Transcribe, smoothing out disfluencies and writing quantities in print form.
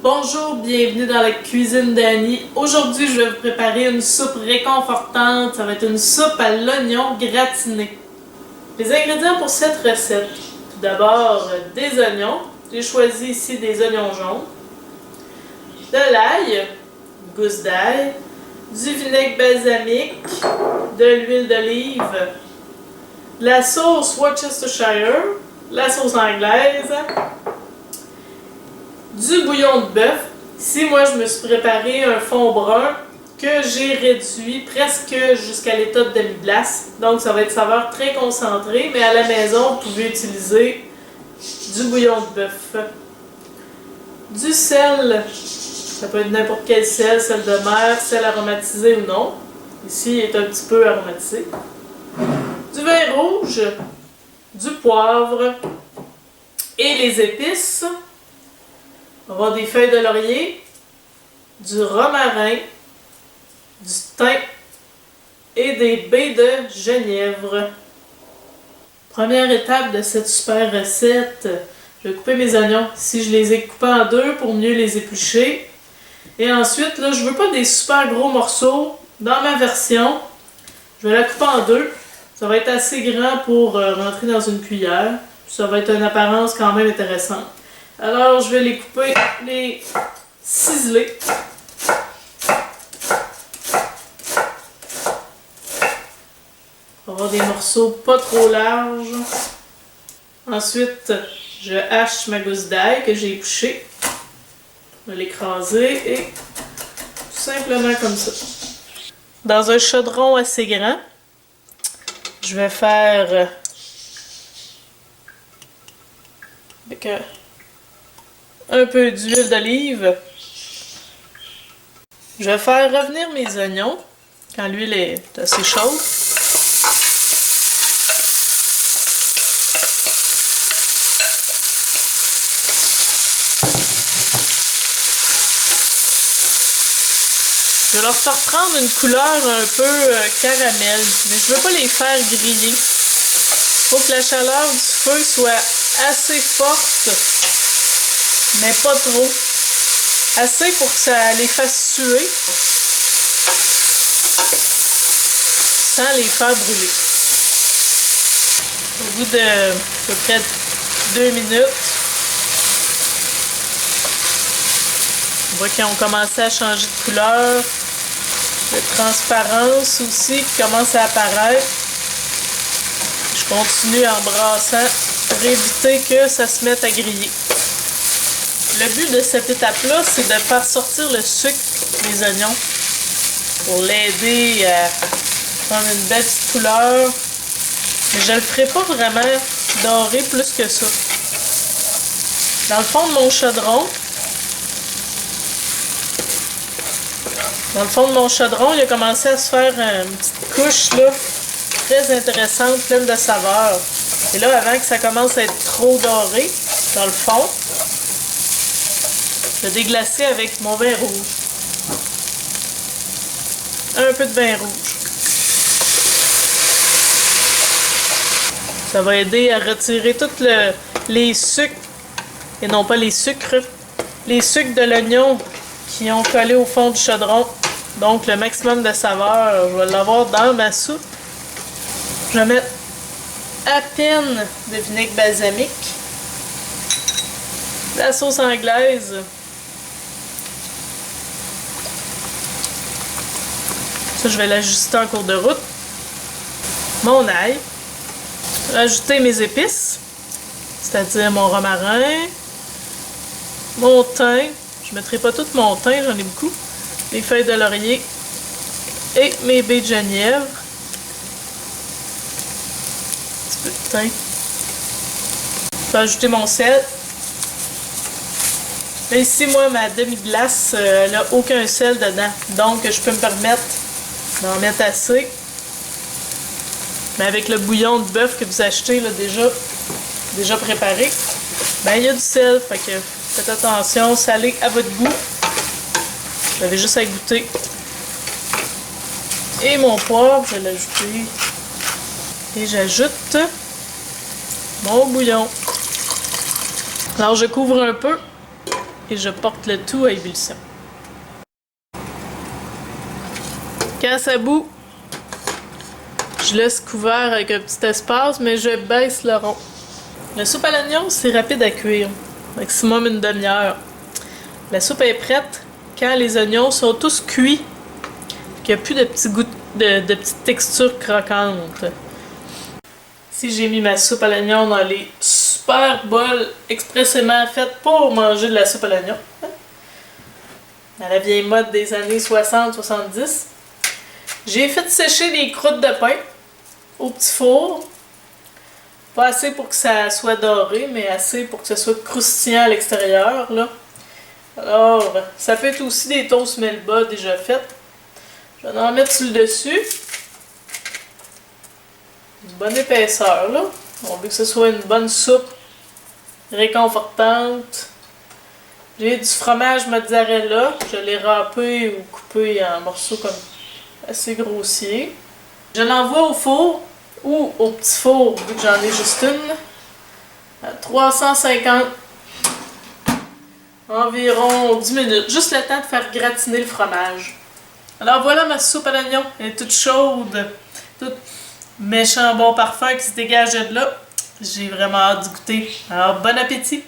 Bonjour, bienvenue dans la cuisine d'Annie. Aujourd'hui, je vais vous préparer une soupe réconfortante. Ça va être une soupe à l'oignon gratiné. Les ingrédients pour cette recette. Tout d'abord, des oignons. J'ai choisi ici des oignons jaunes. De l'ail, une gousse d'ail. Du vinaigre balsamique. De l'huile d'olive. La sauce Worcestershire. La sauce anglaise. Du bouillon de bœuf. Ici, moi, je me suis préparé un fond brun que j'ai réduit presque jusqu'à l'état de demi-glace. Donc, ça va être saveur très concentrée, mais à la maison, vous pouvez utiliser du bouillon de bœuf. Du sel, ça peut être n'importe quel sel de mer, sel aromatisé ou non. Ici, il est un petit peu aromatisé. Du vin rouge, du poivre et les épices. On va avoir des feuilles de laurier, du romarin, du thym et des baies de genièvre. Première étape de cette super recette, je vais couper mes oignons. Ici, je les ai coupés en deux pour mieux les éplucher. Et ensuite, là, je veux pas des super gros morceaux. Dans ma version, je vais la couper en deux. Ça va être assez grand pour rentrer dans une cuillère. Ça va être une apparence quand même intéressante. Alors, je vais les couper, les ciseler. On va avoir des morceaux pas trop larges. Ensuite, je hache ma gousse d'ail que j'ai épluchée. Je vais l'écraser et tout simplement comme ça. Dans un chaudron assez grand, je vais faire avec un peu d'huile d'olive. Je vais faire revenir mes oignons quand l'huile est assez chaude. Je vais leur faire prendre une couleur un peu caramel, mais je ne veux pas les faire griller. Il faut que la chaleur du feu soit assez forte, mais pas trop. Assez pour que ça les fasse suer, sans les faire brûler. Au bout de à peu près 2 minutes, on voit qu'ils ont commencé à changer de couleur. De transparence aussi qui commence à apparaître. Je continue en brassant pour éviter que ça se mette à griller. Le but de cette étape-là, c'est de faire sortir le sucre des oignons pour l'aider à prendre une belle petite couleur. Mais je ne le ferai pas vraiment doré plus que ça. Dans le fond de mon chaudron, il a commencé à se faire une petite couche là, très intéressante, pleine de saveurs. Et là, avant que ça commence à être trop doré, dans le fond, je vais déglacer avec mon vin rouge. Un peu de vin rouge. Ça va aider à retirer tous les sucres, et non pas les sucres de l'oignon qui ont collé au fond du chaudron. Donc, le maximum de saveur, je vais l'avoir dans ma soupe. Je vais mettre à peine de vinaigre balsamique. La sauce anglaise. Ça, je vais l'ajuster en cours de route. Mon ail. Rajouter mes épices, c'est-à-dire mon romarin, mon thym. Je ne mettrai pas tout mon thym, j'en ai beaucoup. Les feuilles de laurier et mes baies de genièvre. Un petit peu de thym. Je vais ajouter mon sel. Mais ici, moi, ma demi-glace, elle n'a aucun sel dedans. Donc, je peux me permettre d'en mettre assez. Mais avec le bouillon de bœuf que vous achetez là, déjà préparé, ben il y a du sel. Fait que faites attention, salez à votre goût. Vous avez juste à goûter. Et mon poivre, je vais l'ajouter. Et j'ajoute mon bouillon. Alors je couvre un peu et je porte le tout à ébullition. Quand ça bout, je laisse couvert avec un petit espace, mais je baisse le rond. La soupe à l'oignon, c'est rapide à cuire, maximum une demi-heure. La soupe est prête quand les oignons sont tous cuits, qu'il n'y a plus de petits goûts de petites textures croquantes. Ici, j'ai mis ma soupe à l'oignon dans les super bols expressément faites pour manger de la soupe à l'oignon. À la vieille mode des années 60-70. J'ai fait sécher des croûtes de pain au petit four. Pas assez pour que ça soit doré, mais assez pour que ça soit croustillant à l'extérieur, là. Alors, ça peut être aussi des toasts Melba déjà faites. Je vais en mettre sur le dessus. Une bonne épaisseur, là. On veut que ce soit une bonne soupe réconfortante. J'ai du fromage mozzarella. Je l'ai râpé ou coupé en morceaux comme assez grossiers. Je l'envoie au four ou au petit four, vu que j'en ai juste une, à 350 environ 10 minutes. Juste le temps de faire gratiner le fromage. Alors voilà ma soupe à l'oignon. Elle est toute chaude, toute méchant bon parfum qui se dégage de là. J'ai vraiment hâte de goûter. Alors bon appétit!